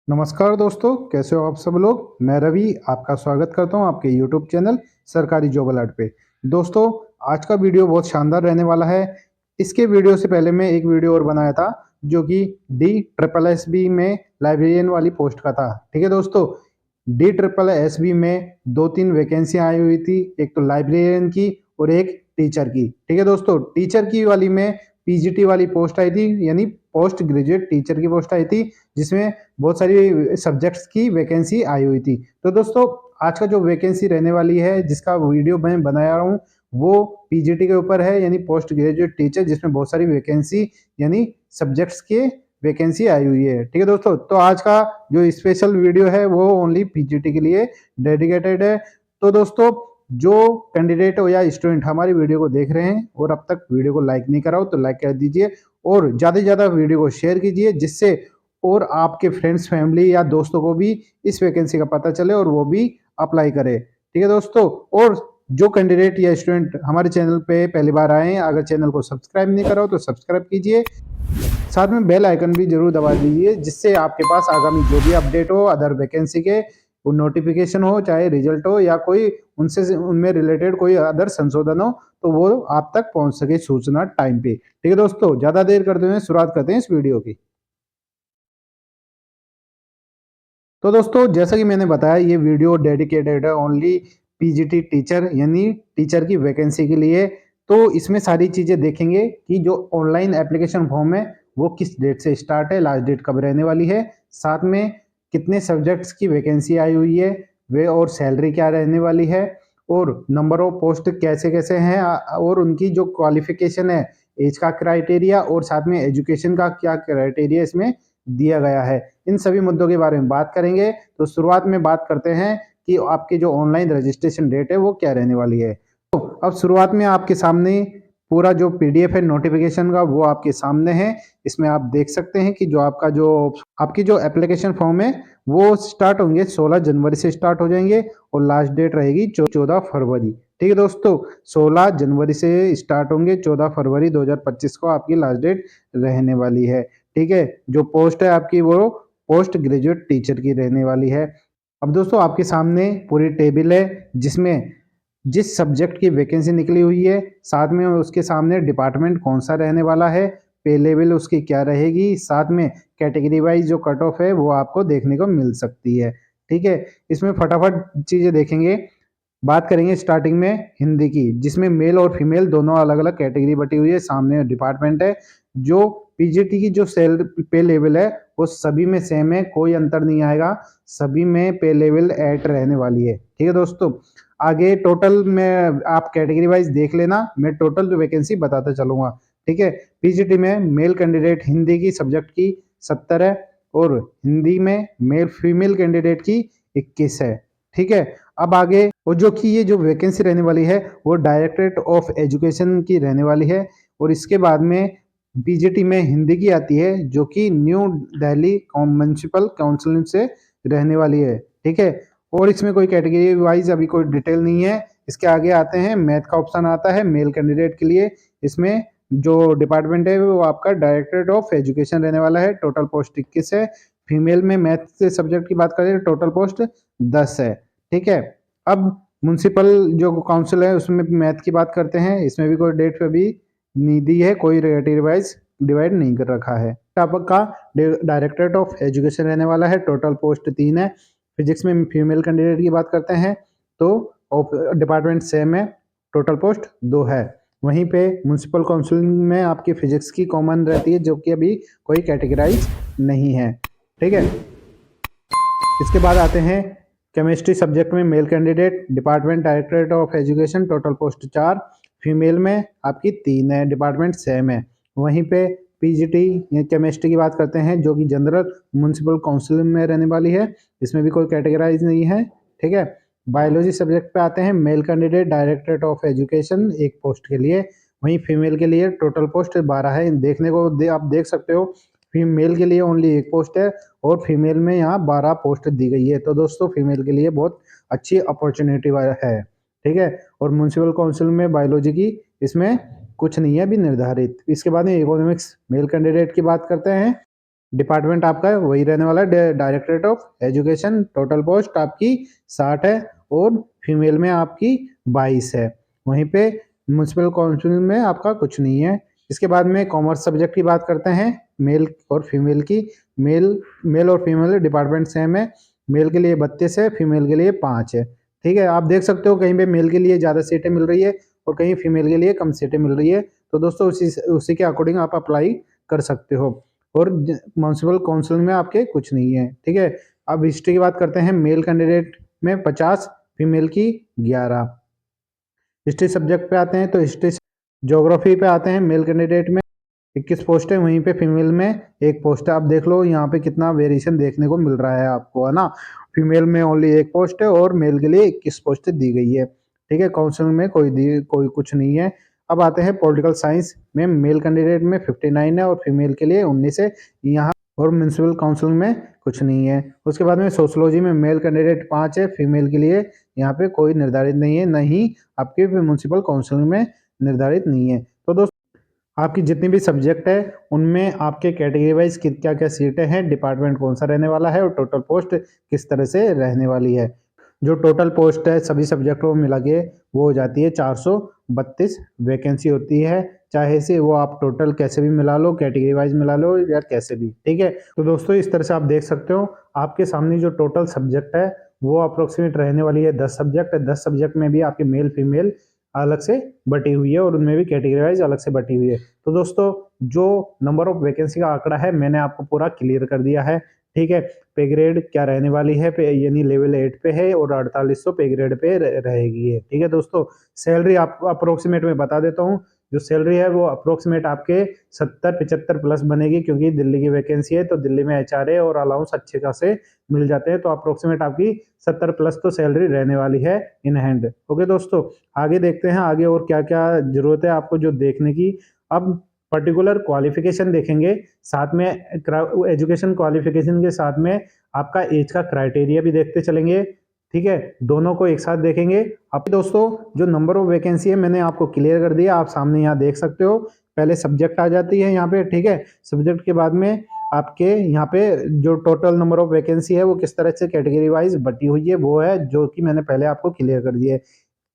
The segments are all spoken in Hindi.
नमस्कार दोस्तों, कैसे हो आप सब लोग। मैं रवि आपका स्वागत करता हूं आपके यूट्यूब चैनल सरकारी जॉब अलर्ट पे। दोस्तों, आज का वीडियो बहुत शानदार रहने वाला है। इसके वीडियो से पहले मैं एक वीडियो और बनाया था जो कि DSSB में लाइब्रेरियन वाली पोस्ट का था। ठीक है दोस्तों, DSSB में दो तीन वैकेंसी आई हुई थी, एक तो लाइब्रेरियन की और एक टीचर की। ठीक है दोस्तों, टीचर की वाली में PGT वाली पोस्ट आई थी, यानी पोस्ट ग्रेजुएट टीचर की पोस्ट आई थी, जिसमें बहुत सारी सब्जेक्ट्स की वैकेंसी आई हुई थी। तो दोस्तों, आज का जो वैकेंसी रहने वाली है जिसका वीडियो मैं बना रहा हूँ वो PGT के ऊपर है, यानी पोस्ट ग्रेजुएट टीचर, जिसमें बहुत सारी वैकेंसी यानी सब्जेक्ट्स के वैकेंसी आई हुई है। ठीक है दोस्तों, तो आज का जो स्पेशल वीडियो है वो ओनली PGT के लिए डेडिकेटेड है। तो दोस्तों, जो कैंडिडेट हो या स्टूडेंट हमारी वीडियो को देख रहे हैं और अब तक वीडियो को लाइक नहीं करा हो तो लाइक कर दीजिए और ज़्यादा से ज़्यादा वीडियो को शेयर कीजिए, जिससे और आपके फ्रेंड्स फैमिली या दोस्तों को भी इस वैकेंसी का पता चले और वो भी अप्लाई करे। ठीक है दोस्तों, और जो कैंडिडेट या स्टूडेंट हमारे चैनल पे पहली बार आए हैं, अगर चैनल को सब्सक्राइब नहीं करा हो तो सब्सक्राइब कीजिए, साथ में बेल आइकन भी जरूर दबा दीजिए, जिससे आपके पास आगामी जो भी अपडेट हो अदर वैकेंसी के, वो नोटिफिकेशन हो, चाहे रिजल्ट हो या कोई उनसे उनमें रिलेटेड कोई अदर संशोधन हो, तो वो आप तक पहुंच सके सूचना टाइम पे। ठीक है दोस्तों, ज्यादा देर करते हुए शुरुआत करते हैं इस वीडियो की। तो दोस्तों, जैसा कि मैंने बताया, ये वीडियो डेडिकेटेड है ओनली PGT टीचर यानी टीचर की वैकेंसी के लिए। तो इसमें सारी चीज़ें देखेंगे कि जो ऑनलाइन एप्लीकेशन फॉर्म है वो किस डेट से स्टार्ट है, लास्ट डेट कब रहने वाली है, साथ में कितने सब्जेक्ट्स की वैकेंसी आई हुई है वे, और सैलरी क्या रहने वाली है, और नंबर ऑफ पोस्ट कैसे कैसे हैं, और उनकी जो क्वालिफिकेशन है, एज का क्राइटेरिया, और साथ में एजुकेशन का क्या क्राइटेरिया इसमें दिया गया है। इन सभी मुद्दों के बारे में बात करेंगे। तो शुरुआत में बात करते हैं कि आपकी जो ऑनलाइन रजिस्ट्रेशन डेट है वो क्या रहने वाली है। तो अब शुरुआत में आपके सामने पूरा जो PDF है नोटिफिकेशन का वो आपके सामने है। इसमें आप देख सकते हैं कि जो आपकी जो एप्लीकेशन फॉर्म है वो स्टार्ट होंगे 16 जनवरी से स्टार्ट हो जाएंगे और लास्ट डेट रहेगी 14 फरवरी। ठीक है दोस्तों, 16 जनवरी से स्टार्ट होंगे, 14 फरवरी 2025 को आपकी लास्ट डेट रहने वाली है। ठीक है, जो पोस्ट है आपकी वो पोस्ट ग्रेजुएट टीचर की रहने वाली है। अब दोस्तों, आपके सामने पूरी टेबल है जिसमें जिस सब्जेक्ट की वैकेंसी निकली हुई है, साथ में उसके सामने डिपार्टमेंट कौन सा रहने वाला है, पे लेवल उसकी क्या रहेगी, साथ में कैटेगरी वाइज जो कट ऑफ है वो आपको देखने को मिल सकती है। ठीक है, इसमें फटाफट चीजें देखेंगे। बात करेंगे स्टार्टिंग में हिंदी की, जिसमें मेल और फीमेल दोनों अलग अलग कैटेगरी बटी हुई है, सामने डिपार्टमेंट है। जो PGT की जो सेल पे लेवल है वो सभी में सेम है, कोई अंतर नहीं आएगा, सभी में पे लेवल ऐड रहने वाली है। ठीक है दोस्तों, आगे टोटल में आप कैटेगरी वाइज देख लेना, मैं टोटल वैकेंसी बताता चलूंगा। ठीक है, PGT में मेल कैंडिडेट हिंदी की सब्जेक्ट की 70 है, और हिंदी में मेल फीमेल कैंडिडेट की 21 है। ठीक है, अब आगे और जो कि ये जो वैकेंसी रहने वाली है वो डायरेक्टरेट ऑफ एजुकेशन की रहने वाली है, और इसके बाद में PGT में हिंदी की आती है जो कि न्यू दिल्ली म्युनिसिपल काउंसिल से रहने वाली है। ठीक है, और इसमें कोई कैटेगरी वाइज अभी कोई डिटेल नहीं है। इसके आगे आते हैं, मैथ का ऑप्शन आता है मेल कैंडिडेट के लिए। इसमें जो डिपार्टमेंट है वो आपका डायरेक्टरेट ऑफ एजुकेशन रहने वाला है, टोटल पोस्ट 21 है। फीमेल में मैथ से सब्जेक्ट की बात करें टोटल पोस्ट 10 है। ठीक है, अब म्युनिसिपल जो काउंसिल है उसमें मैथ की बात करते हैं, इसमें भी कोई डेट अभी नहीं दी है, कोई कैटेगरी वाइज डिवाइड नहीं कर रखा है। आपका डायरेक्टरेट ऑफ एजुकेशन रहने वाला है, टोटल पोस्ट 3 है। फिजिक्स में फीमेल कैंडिडेट की बात करते हैं तो डिपार्टमेंट सेम है, टोटल पोस्ट 2 है। वहीं पे म्युनिसिपल काउंसिल में आपकी फिजिक्स की कॉमन रहती है, जो कि अभी कोई कैटेगराइज नहीं है। ठीक है, इसके बाद आते हैं केमिस्ट्री सब्जेक्ट में male candidate, department directorate of education, total post 4, female में आपकी 3 है, डिपार्टमेंट सेम है। वहीं पे PGT केमिस्ट्री की बात करते हैं जो कि जनरल म्युनिसिपल काउंसिल में रहने वाली है, इसमें भी कोई कैटेगराइज नहीं है। ठीक है, बायोलॉजी सब्जेक्ट पे आते हैं, male candidate directorate of education एक पोस्ट के लिए, वहीं फीमेल के लिए टोटल पोस्ट 12 है। देखने को आप देख सकते हो, फीमेल के लिए ओनली एक पोस्ट है और फीमेल में यहाँ 12 पोस्ट दी गई है। तो दोस्तों, फीमेल के लिए बहुत अच्छी अपॉर्चुनिटी है। ठीक है, और म्युनिसिपल काउंसिल में बायोलॉजी की इसमें कुछ नहीं है अभी निर्धारित। इसके बाद में इकोनॉमिक्स मेल कैंडिडेट की बात करते हैं, डिपार्टमेंट आपका वही रहने वाला है, directorate of education. Total post आपकी 60 है और फीमेल में आपकी 22 है। वहीं पे म्यूनसिपल काउंसिल में आपका कुछ नहीं है। इसके बाद में कॉमर्स सब्जेक्ट की बात करते हैं, मेल और फीमेल की। मेल और फीमेल डिपार्टमेंट सेम है। मेल के लिए 32 है, फीमेल के लिए 5 है। ठीक है, आप देख सकते हो कहीं पे मेल के लिए ज़्यादा सीटें मिल रही है और कहीं फीमेल के लिए कम सीटें मिल रही है। तो दोस्तों उसी के अकॉर्डिंग आप अप्लाई कर सकते हो। और म्यूनसिपल काउंसिल में आपके कुछ नहीं है। ठीक है, अब हिस्ट्री की बात करते हैं। मेल कैंडिडेट में 50, फीमेल की 11। हिस्ट्री सब्जेक्ट पे आते हैं तो हिस्ट्री ज्योग्राफी पे आते हैं। मेल कैंडिडेट में 21 पोस्ट है, वहीं पे फीमेल में 1 पोस्ट है। आप देख लो यहाँ पे कितना वेरिएशन देखने को मिल रहा है आपको, है ना। फीमेल में ओनली 1 पोस्ट है और मेल के लिए 21 पोस्ट दी गई है। ठीक है, काउंसिल में कोई कुछ नहीं है। अब आते हैं पॉलिटिकल साइंस में। मेल कैंडिडेट में 59 है और फीमेल के लिए 19 है यहाँ। और म्यूनसिपल काउंसिल में कुछ नहीं है। उसके बाद में सोशोलॉजी में मेल कैंडिडेट 5 है, फीमेल के लिए यहाँ पे कोई निर्धारित नहीं है, नहीं आपके म्यूनसिपल काउंसिल में निर्धारित नहीं है। तो दोस्तों आपकी जितनी भी सब्जेक्ट है उनमें आपके कैटेगरी वाइज क्या क्या सीटें हैं, डिपार्टमेंट कौन सा रहने वाला है और टोटल पोस्ट किस तरह से रहने वाली है। जो टोटल पोस्ट है सभी सब्जेक्टों में मिला के वो हो जाती है 432 वैकेंसी होती है। चाहे से वो आप टोटल कैसे भी मिला लो, कैटेगरी वाइज मिला लो या कैसे भी। ठीक है, तो दोस्तों इस तरह से आप देख सकते हो आपके सामने जो टोटल सब्जेक्ट है वो अप्रोक्सीमेट रहने वाली है 10 सब्जेक्ट। 10 सब्जेक्ट में भी आपकी मेल फीमेल अलग से बटी हुई है और उनमें भी कैटेगरी वाइज अलग से बटी हुई है। तो दोस्तों जो नंबर ऑफ वैकेंसी का आंकड़ा है मैंने आपको पूरा क्लियर कर दिया है। ठीक है, पे ग्रेड क्या रहने वाली है, यानी लेवल 8 पे है और 4800 पे ग्रेड पे रहेगी है। ठीक है दोस्तों, सैलरी आपको अप्रोक्सीमेट में बता देता हूँ। जो सैलरी है वो अप्रोक्सीमेट आपके 70-75 प्लस बनेगी, क्योंकि दिल्ली की वैकेंसी है तो दिल्ली में एचआरए और अलाउंस अच्छे खासे मिल जाते हैं। तो अप्रोक्सीमेट आपकी 70 प्लस तो सैलरी रहने वाली है इन हैंड। ओके दोस्तों, आगे देखते हैं आगे और क्या क्या जरूरत है आपको जो देखने की। अब पर्टिकुलर क्वालिफिकेशन देखेंगे, साथ में एजुकेशन क्वालिफिकेशन के साथ में आपका एज का क्राइटेरिया भी देखते चलेंगे। ठीक है, दोनों को एक साथ देखेंगे। अब दोस्तों जो नंबर ऑफ वैकेंसी है मैंने आपको क्लियर कर दिया, आप सामने यहाँ देख सकते हो। पहले सब्जेक्ट आ जाती है यहाँ पे। ठीक है, सब्जेक्ट के बाद में आपके यहाँ पे जो टोटल नंबर ऑफ वैकेंसी है वो किस तरह से कैटेगरी वाइज बटी हुई है वो है जो कि मैंने पहले आपको क्लियर कर दिया है।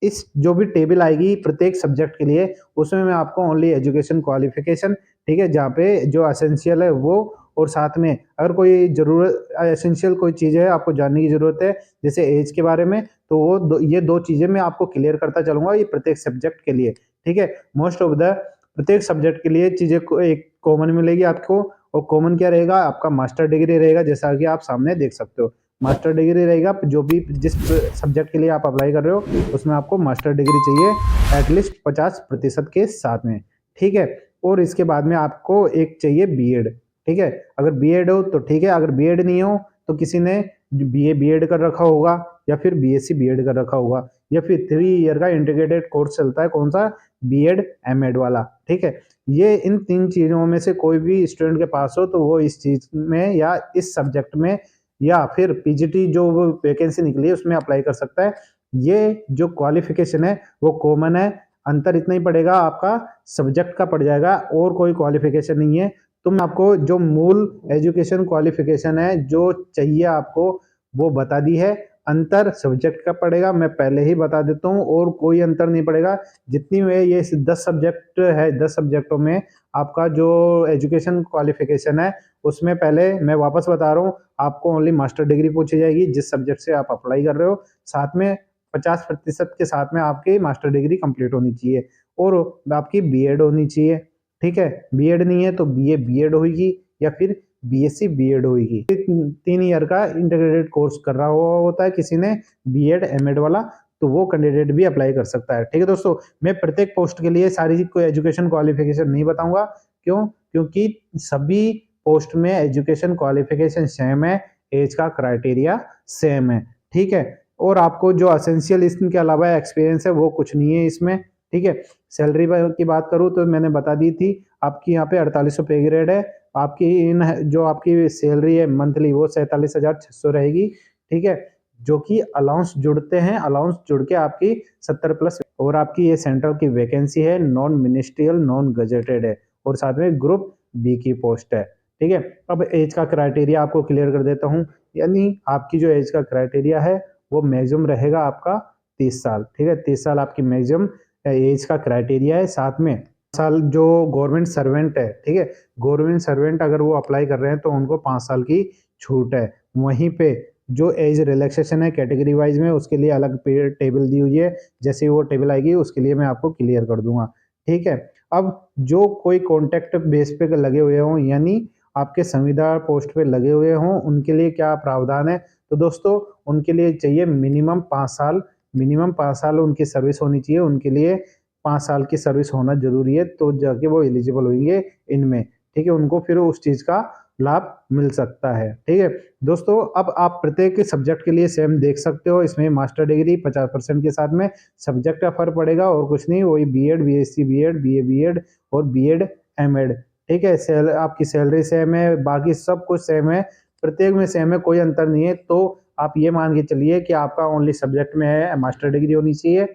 इस जो भी टेबल आएगी प्रत्येक सब्जेक्ट के लिए उसमें मैं आपको ओनली एजुकेशन क्वालिफिकेशन, ठीक है, जहाँ पे जो एसेंशियल है वो, और साथ में अगर कोई जरूरत एसेंशियल कोई चीज़ है आपको जानने की जरूरत है जैसे एज के बारे में, तो वो ये 2 चीज़ें मैं आपको क्लियर करता चलूंगा ये प्रत्येक सब्जेक्ट के लिए। ठीक है, मोस्ट ऑफ द प्रत्येक सब्जेक्ट के लिए चीज़ें को एक कॉमन मिलेगी आपको। और कॉमन क्या रहेगा, आपका मास्टर डिग्री रहेगा, जैसा कि आप सामने देख सकते हो। मास्टर डिग्री रहेगा, जो भी जिस सब्जेक्ट के लिए आप अप्लाई कर रहे हो उसमें आपको मास्टर डिग्री चाहिए एटलीस्ट 50% के साथ में। ठीक है, और इसके बाद में आपको एक चाहिए बीएड। ठीक है, अगर बीएड हो तो ठीक है, अगर बीएड नहीं हो तो किसी ने बीए बीएड कर रखा होगा या फिर बीएससी बीएड कर रखा होगा, या फिर 3 ईयर का इंटीग्रेटेड कोर्स चलता है, कौन सा, बीएड एमएड वाला। ठीक है, ये इन 3 चीजों में से कोई भी स्टूडेंट के पास हो तो वो इस चीज में या इस सब्जेक्ट में या फिर पीजीटी जो वैकेंसी निकली है उसमें अप्लाई कर सकता है। ये जो क्वालिफिकेशन है वो कॉमन है, अंतर इतना ही पड़ेगा आपका सब्जेक्ट का पड़ जाएगा और कोई क्वालिफिकेशन नहीं है। तुम आपको जो मूल एजुकेशन क्वालिफिकेशन है जो चाहिए आपको वो बता दी है। अंतर सब्जेक्ट का पड़ेगा, मैं पहले ही बता देता हूँ, और कोई अंतर नहीं पड़ेगा। जितनी में ये 10 सब्जेक्ट है, 10 सब्जेक्टों में आपका जो एजुकेशन क्वालिफिकेशन है उसमें पहले मैं वापस बता रहा हूँ आपको ओनली मास्टर डिग्री पूछी जाएगी जिस सब्जेक्ट से आप अप्लाई कर रहे हो, साथ में 50% के साथ में आपकी मास्टर डिग्री कंप्लीट होनी चाहिए और आपकी बीएड होनी चाहिए। ठीक है, बीएड नहीं है तो बीए बीएड होगी या फिर बीएससी बीएड होगी। 3 ईयर का इंटीग्रेटेड कोर्स कर रहा हुआ होता है किसी ने बीएड एमएड वाला, तो वो कैंडिडेट भी अप्लाई कर सकता है। ठीक है दोस्तों, मैं प्रत्येक पोस्ट के लिए सारी कोई एजुकेशन क्वालिफिकेशन नहीं बताऊंगा। क्यों? क्योंकि सभी पोस्ट में एजुकेशन क्वालिफिकेशन सेम है, एज का क्राइटेरिया सेम है। ठीक है, और आपको जो असेंशियल इसके अलावा एक्सपीरियंस है वो कुछ नहीं है इसमें। ठीक है, सैलरी की बात करूँ तो मैंने बता दी थी आपकी यहाँ पे 4800 पे ग्रेड है। आपकी इन जो आपकी सैलरी है मंथली वो 47,600 रहेगी। ठीक है, जो कि अलाउंस जुड़ते हैं, अलाउंस जुड़ के आपकी 70 प्लस, और आपकी ये सेंट्रल की वैकेंसी है, नॉन मिनिस्ट्रियल नॉन गजेटेड है, और साथ में ग्रुप बी की पोस्ट है। ठीक है। अब एज का क्राइटेरिया आपको क्लियर कर देता हूँ, यानी आपकी जो एज का क्राइटेरिया है वो मैक्सिमम रहेगा आपका 30 साल, ठीक है। 30 साल आपकी मैक्सिमम एज का क्राइटेरिया है। साथ में साल जो गवर्नमेंट सर्वेंट है, ठीक है, गवर्नमेंट सर्वेंट अगर वो अप्लाई कर रहे हैं तो उनको 5 साल की छूट है। वहीं पे जो एज रिलैक्सेशन है कैटेगरी वाइज में, उसके लिए अलग टेबल दी हुई है, जैसे ही वो टेबल आएगी उसके लिए मैं आपको क्लियर कर दूंगा, ठीक है। अब जो कोई कॉन्टैक्ट बेस पे लगे हुए हों, यानी आपके संविदा पोस्ट पे लगे हुए हों, उनके लिए क्या प्रावधान है? तो दोस्तों उनके लिए चाहिए मिनिमम 5 साल, मिनिमम 5 साल उनकी सर्विस होनी चाहिए, उनके लिए 5 साल की सर्विस होना ज़रूरी है, तो जाके वो एलिजिबल होंगे इनमें, ठीक है। उनको फिर उस चीज़ का लाभ मिल सकता है, ठीक है। दोस्तों अब आप प्रत्येक सब्जेक्ट के लिए सेम देख सकते हो, इसमें मास्टर डिग्री 50% के साथ में सब्जेक्ट का फ़र्क पड़ेगा और कुछ नहीं, वही BEd, BSc BEd, BA BEd और बीएड एमएड, ठीक है। आपकी सैलरी सेम है, बाकी सब कुछ सेम है, प्रत्येक में सेम है, कोई अंतर नहीं है। तो आप ये मान के चलिए कि आपका ओनली सब्जेक्ट में है मास्टर डिग्री होनी चाहिए,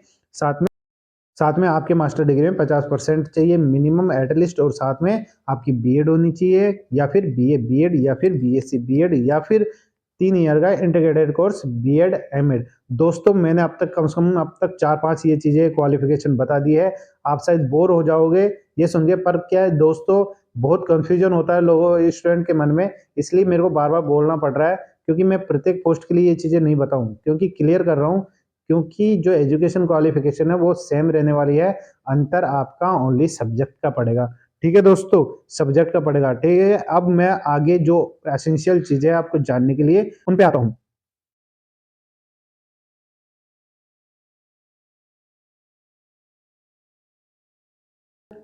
साथ में आपके मास्टर डिग्री में 50% चाहिए मिनिमम एटलीस्ट, और साथ में आपकी बीएड होनी चाहिए या फिर बीए बीएड या फिर बीएससी बीएड या फिर 3 ईयर का इंटीग्रेटेड कोर्स बीएड एमएड। दोस्तों मैंने अब तक कम से कम अब तक 4-5 ये चीज़ें क्वालिफिकेशन बता दी है। आप शायद बोर हो जाओगे ये सुन के, पर क्या है दोस्तों, बहुत कंफ्यूजन होता है लोगों स्टूडेंट के मन में, इसलिए मेरे को बार-बार बोलना पड़ रहा है, क्योंकि मैं प्रत्येक पोस्ट के लिए ये चीज़ें नहीं बताऊँ, क्योंकि क्लियर कर रहा हूँ, क्योंकि जो एजुकेशन क्वालिफिकेशन है वो सेम रहने वाली है, अंतर आपका ओनली सब्जेक्ट का पड़ेगा, ठीक है दोस्तों, सब्जेक्ट का पड़ेगा, ठीक है। अब मैं आगे जो एसेंशियल चीजें आपको जानने के लिए उन पे आता हूँ।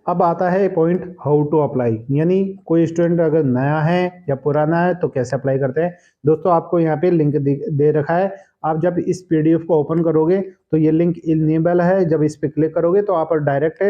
अब आता है पॉइंट हाउ टू अप्लाई, यानी कोई स्टूडेंट अगर नया है या पुराना है तो कैसे अप्लाई करते हैं। दोस्तों आपको यहाँ पे लिंक दे रखा है, आप जब इस पीडीएफ को ओपन करोगे तो ये लिंक इनेबल है, जब इस पे क्लिक करोगे तो आप डायरेक्ट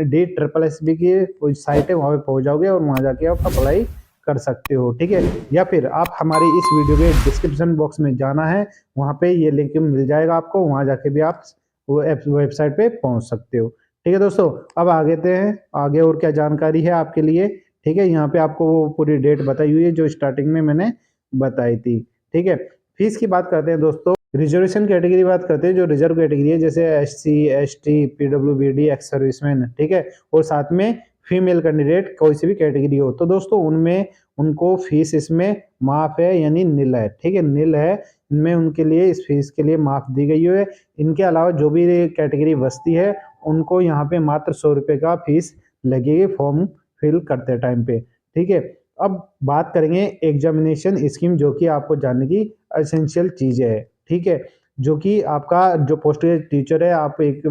DSSB की कोई साइट है वहाँ पे पहुँच जाओगे और वहाँ जाके आप अप्लाई कर सकते हो, ठीक है। या फिर आप हमारी इस वीडियो के डिस्क्रिप्शन बॉक्स में जाना है, वहाँ पे ये लिंक मिल जाएगा आपको, वहाँ जाके भी आप वो वेबसाइट पे पहुँच सकते हो, ठीक है दोस्तों। अब आगे ते हैं, आगे और क्या जानकारी है आपके लिए, ठीक है। यहाँ पे आपको वो पूरी डेट बताई हुई है जो स्टार्टिंग में मैंने बताई थी, ठीक है। फीस की बात करते हैं दोस्तों, रिजर्वेशन कैटेगरी बात करते हैं, जो रिजर्व कैटेगरी है जैसे SC ST PWBD ex serviceman, ठीक है, और साथ में फीमेल कैंडिडेट कोई सी भी कैटेगरी हो, तो दोस्तों उनमें उनको फीस इसमें माफ है, यानी नील है, ठीक है, नील है इनमें, उनके लिए इस फीस के लिए माफ दी गई है। इनके अलावा जो भी कैटेगरी बचती है उनको यहाँ पे मात्र 100 रुपये का फीस लगेगी फॉर्म फिल करते टाइम पे, ठीक है। अब बात करेंगे एग्जामिनेशन स्कीम, जो कि आपको जानने की एसेंशियल चीज है, ठीक है। जो कि आपका जो पोस्ट ग्रेजुएट टीचर है, आप एक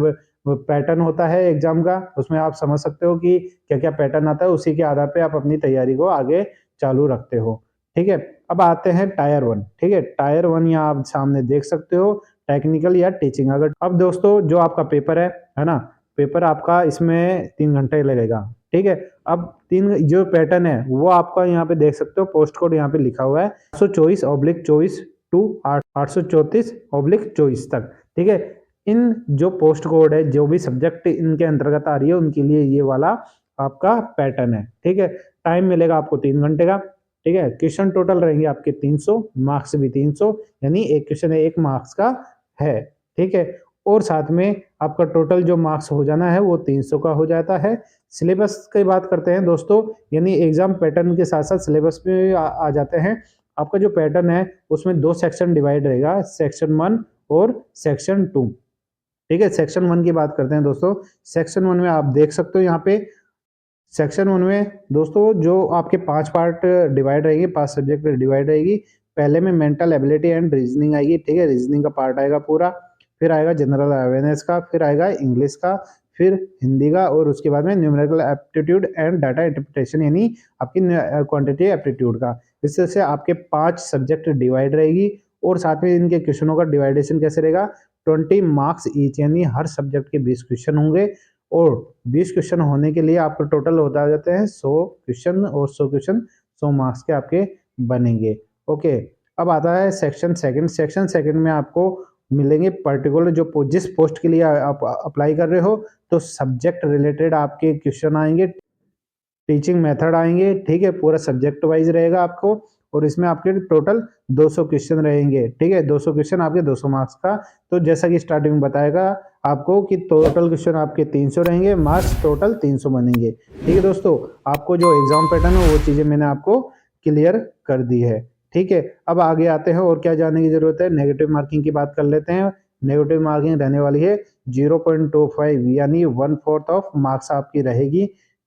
पैटर्न होता है एग्जाम का, उसमें आप समझ सकते हो कि क्या क्या पैटर्न आता है, उसी के आधार पे आप अपनी तैयारी को आगे चालू रखते हो, ठीक है। अब आते हैं टायर 1, ठीक है, टायर 1 यहाँ आप सामने देख सकते हो, टेक्निकल या टीचिंग। अगर अब दोस्तों जो आपका पेपर है ना, पेपर आपका इसमें 3 घंटे लगेगा, ठीक है। अब 3 जो पैटर्न है वो आपका यहाँ पे देख सकते हो, पोस्ट कोड यहाँ पे लिखा हुआ है 824/24 टू 834/24 तक, ठीक है। इन जो पोस्ट कोड है, जो भी सब्जेक्ट इनके अंतर्गत आ रही है, उनके लिए ये वाला आपका पैटर्न है, ठीक है। टाइम मिलेगा आपको 3 घंटे का, ठीक है। क्वेश्चन टोटल रहेंगे आपके 300, मार्क्स भी 300, यानी एक क्वेश्चन 1 मार्क्स का है, ठीक है। और साथ में आपका टोटल जो मार्क्स हो जाना है वो 300 का हो जाता है। सिलेबस की बात करते हैं दोस्तों, यानी एग्जाम पैटर्न के साथ साथ सिलेबस में आ जाते हैं। आपका जो पैटर्न है उसमें 2 सेक्शन डिवाइड रहेगा, सेक्शन 1 और सेक्शन 2, ठीक है। सेक्शन 1 की बात करते हैं दोस्तों, सेक्शन 1 में आप देख सकते हो यहाँ पे, सेक्शन 1 में दोस्तों जो आपके 5 पार्ट डिवाइड रहेगी, 5 सब्जेक्ट डिवाइड रहेगी। पहले में मेंटल एबिलिटी एंड रीजनिंग आएगी, ठीक है, रीजनिंग का पार्ट आएगा पूरा, फिर आएगा जनरल अवेयरनेस का, फिर आएगा इंग्लिश का, फिर हिंदी का, और उसके बाद में numerical aptitude and data interpretation, यानी आपकी क्वांटिटी एप्टीट्यूड का। इस तरह से आपके 5 सब्जेक्ट डिवाइड रहेगी, और साथ में इनके क्वेश्चनों का डिवाइडेशन कैसे रहेगा, 20 मार्क्स ईच, यानी हर सब्जेक्ट के 20 क्वेश्चन होंगे, और 20 क्वेश्चन होने के लिए आपको टोटल होता जाते हैं 100 क्वेश्चन, और 100 क्वेश्चन 100 मार्क्स के आपके बनेंगे, ओके। अब आता है सेक्शन सेकंड, सेक्शन सेकंड में आपको मिलेंगे पर्टिकुलर जो जिस पोस्ट के लिए आप अप्लाई कर रहे हो, तो सब्जेक्ट रिलेटेड आपके क्वेश्चन आएंगे, टीचिंग मेथड आएंगे, ठीक है, पूरा सब्जेक्ट वाइज रहेगा आपको। और इसमें आपके टोटल 200 क्वेश्चन रहेंगे, ठीक है, 200 क्वेश्चन आपके 200 मार्क्स का। तो जैसा कि स्टार्टिंग में बताएगा आपको कि टोटल क्वेश्चन आपके 300 रहेंगे, मार्क्स टोटल 300 बनेंगे। ठीक है दोस्तों, आपको जो एग्जाम पैटर्न है वो चीजें मैंने आपको क्लियर कर दी है। ठीक है, अब आगे आते हैं और क्या जानने की जरूरत है। नेगेटिव मार्किंग की बात कर लेते हैं। नेगेटिव मार्किंग रहने वाली है 0.25 यानी 1/4 ऑफ मार्क्स आपकी रहेगी।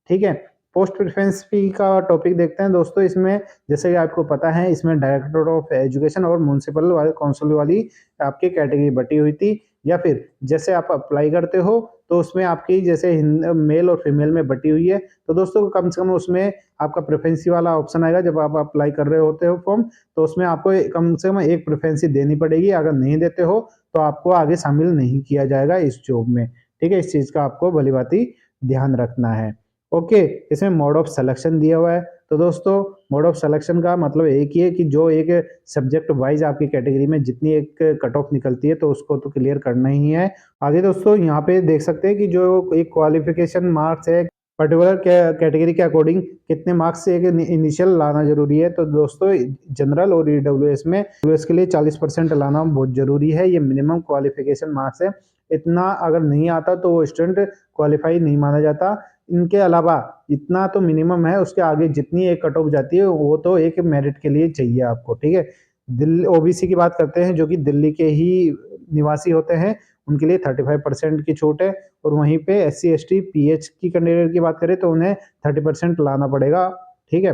ठीक है, पोस्ट प्रेफरेंस फी का टॉपिक देखते हैं दोस्तों। इसमें जैसे कि आपको पता है, इसमें डायरेक्टर ऑफ एजुकेशन और म्यूनसिपल वाले काउंसिल वाली आपकी कैटेगरी बटी हुई थी। या फिर जैसे आप अप्लाई करते हो तो उसमें आपकी जैसे मेल और फीमेल में बटी हुई है। तो दोस्तों कम से कम उसमें आपका प्रेफरेंसी वाला ऑप्शन आएगा जब आप अप्लाई कर रहे होते हो फॉर्म, तो उसमें आपको कम से कम एक प्रेफरेंसी देनी पड़ेगी। अगर नहीं देते हो तो आपको आगे शामिल नहीं किया जाएगा इस जॉब में। ठीक है, इस चीज का आपको भली भांति ध्यान रखना है। ओके, इसमें मोड ऑफ सिलेक्शन दिया हुआ है। तो दोस्तों मोड ऑफ सिलेक्शन का मतलब एक ही है कि जो एक सब्जेक्ट वाइज आपकी कैटेगरी में जितनी एक कट ऑफ निकलती है तो उसको तो क्लियर करना ही है। आगे दोस्तों यहाँ पे देख सकते हैं कि जो एक क्वालिफिकेशन मार्क्स है पर्टिकुलर कैटेगरी के अकॉर्डिंग कितने मार्क्स से एक इनिशियल लाना जरूरी है। तो दोस्तों जनरल और ईडब्ल्यूएस में ईडब्ल्यूएस के लिए 40% लाना बहुत जरूरी है। ये मिनिमम क्वालिफिकेशन मार्क्स है। इतना अगर नहीं आता तो वो स्टूडेंट क्वालिफाई नहीं माना जाता। इनके अलावा इतना तो मिनिमम है, उसके आगे जितनी एक कट ऑफ जाती है वो तो एक मेरिट के लिए चाहिए आपको। ठीक है, दिल्ली ओबीसी की बात करते हैं जो कि दिल्ली के ही निवासी होते हैं, उनके लिए 35% की छूट है। और वहीं पे SC ST PH की कैंडिडेट की बात करें तो उन्हें 30% लाना पड़ेगा। ठीक है,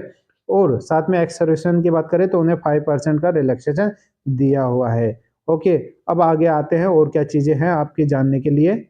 और साथ में एक्स सर्विसमैन की बात करें तो उन्हें 5% का रिलैक्सेशन दिया हुआ है। ओके, अब आगे आते हैं और क्या चीजें हैं आपके जानने के लिए।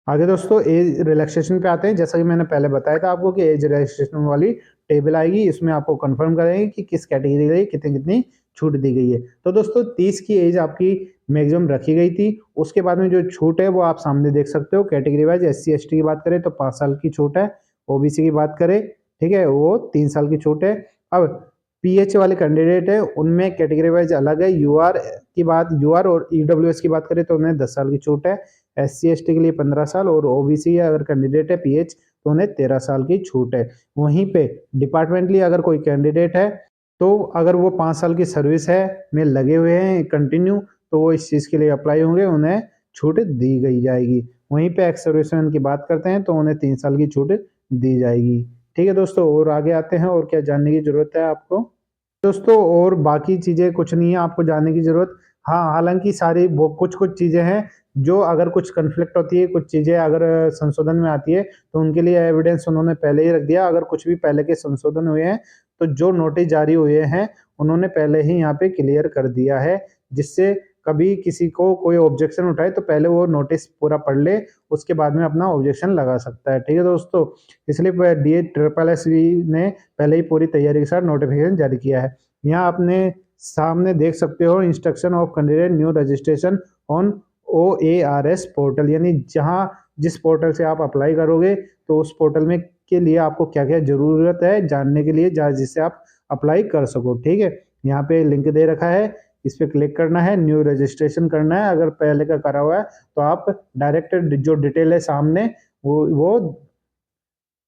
आगे दोस्तों एज रिलैक्सेशन पे आते हैं। जैसा कि मैंने पहले बताया था आपको कि एज रिलैक्सेशन वाली टेबल आएगी, इसमें आपको कंफर्म करेंगे कि किस कैटेगरी के लिए कितनी कितनी छूट दी गई है। तो दोस्तों 30 की एज आपकी मैक्सिमम रखी गई थी। उसके बाद में जो छूट है वो आप सामने देख सकते हो। कैटेगरी वाइज SC ST की बात करें तो 5 साल की छूट है। ओबीसी की बात करें, ठीक है, वो 3 साल की छूट है। अब PH वाले कैंडिडेट है उनमें कैटेगरी वाइज अलग है। यूआर और ईडब्ल्यूएस की बात करें तो उन्हें 10 साल की छूट है। SC ST के लिए 15 साल और ओबीसी अगर कैंडिडेट है PH तो उन्हें 13 साल की छूट है। वहीं पे डिपार्टमेंटली अगर कोई कैंडिडेट है तो अगर वो 5 साल की सर्विस है में लगे हुए हैं कंटिन्यू तो वो इस चीज़ के लिए अप्लाई होंगे, उन्हें छूट दी गई जाएगी। वहीं पे एक्स सर्विसमैन की बात करते हैं तो उन्हें 3 साल की छूट दी जाएगी। ठीक है दोस्तों, और आगे आते हैं और क्या जानने की जरूरत है आपको। दोस्तों और बाकी चीजें कुछ नहीं है आपको जानने की जरूरत। हाँ, हालांकि सारी वो कुछ कुछ चीजें हैं जो अगर कुछ कन्फ्लिक्ट होती है, कुछ चीजें अगर संशोधन में आती है तो उनके लिए एविडेंस उन्होंने पहले ही रख दिया। अगर कुछ भी पहले के संशोधन हुए हैं तो जो नोटिस जारी हुए हैं उन्होंने पहले ही यहाँ पे क्लियर कर दिया है, जिससे कभी किसी को कोई ऑब्जेक्शन उठाए तो पहले वो नोटिस पूरा पढ़ ले, उसके बाद में अपना ऑब्जेक्शन लगा सकता है। ठीक है दोस्तों, इसलिए DSSS ने पहले ही पूरी तैयारी के साथ नोटिफिकेशन जारी किया है। यहाँ आपने सामने देख सकते हो instruction of candidate new registration on OARS portal, यानी जहाँ जिस पोर्टल से आप अप्लाई करोगे तो उस पोर्टल में के लिए आपको क्या क्या जरूरत है जानने के लिए, जिससे आप अप्लाई कर सको। ठीक है, यहाँ पे लिंक दे रखा है, इस पर क्लिक करना है, न्यू रजिस्ट्रेशन करना है। अगर पहले का करा हुआ है तो आप डायरेक्ट जो डिटेल है सामने वो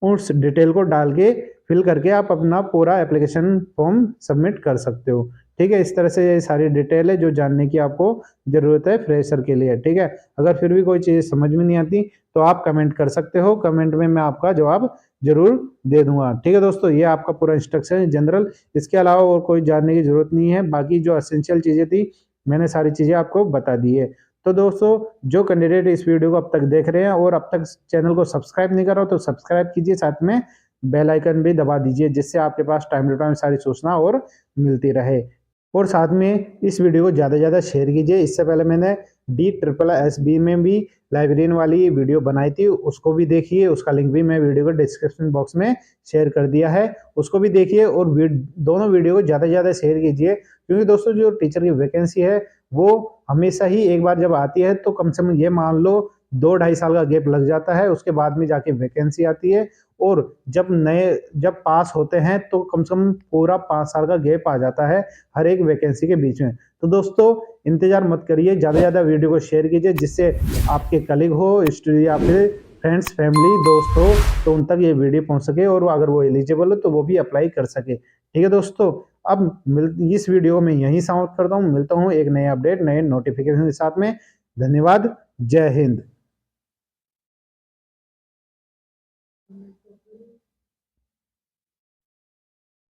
उस डिटेल को डाल के फिल करके आप अपना पूरा एप्लीकेशन फॉर्म सबमिट कर सकते हो। ठीक है, इस तरह से ये सारी डिटेल है जो जानने की आपको जरूरत है फ्रेशर के लिए। ठीक है, अगर फिर भी कोई चीज़ समझ में नहीं आती तो आप कमेंट कर सकते हो, कमेंट में मैं आपका जवाब जरूर दे दूंगा। ठीक है दोस्तों, ये आपका पूरा इंस्ट्रक्शन है जनरल, इसके अलावा और कोई जानने की जरूरत नहीं है। बाकी जो एसेंशियल चीज़ें थी मैंने सारी चीज़ें आपको बता दी है। तो दोस्तों जो कैंडिडेट इस वीडियो को अब तक देख रहे हैं और अब तक चैनल को सब्सक्राइब नहीं करा हो तो सब्सक्राइब कीजिए, साथ में बेल आइकन भी दबा दीजिए, जिससे आपके पास टाइम टू टाइम सारी सूचना और मिलती रहे। और साथ में इस वीडियो को ज़्यादा से ज़्यादा शेयर कीजिए। इससे पहले मैंने DSSS में भी लाइब्रेरियन वाली वीडियो बनाई थी, उसको भी देखिए, उसका लिंक भी मैं वीडियो को डिस्क्रिप्शन बॉक्स में शेयर कर दिया है, उसको भी देखिए। और दोनों वीडियो को ज़्यादा से ज़्यादा शेयर कीजिए, क्योंकि दोस्तों जो टीचर की वैकेंसी है वो हमेशा ही एक बार जब आती है तो कम से कम ये मान लो 2-2.5 साल का गैप लग जाता है, उसके बाद में जाके वैकेंसी आती है। और जब पास होते हैं तो कम से कम पूरा 5 साल का गैप आ जाता है हर एक वैकेंसी के बीच में। तो दोस्तों इंतजार मत करिए, ज़्यादा से ज़्यादा वीडियो को शेयर कीजिए, जिससे आपके कलीग हो या फिर फ्रेंड्स, फैमिली, दोस्त हो तो उन तक ये वीडियो पहुंच सके और अगर वो एलिजिबल हो तो वो भी अप्लाई कर सके। ठीक है दोस्तों, अब इस वीडियो में यहीं समाप्त करता हूँ। मिलता हूँ एक नए अपडेट, नए नोटिफिकेशन के साथ में। धन्यवाद। जय हिंद।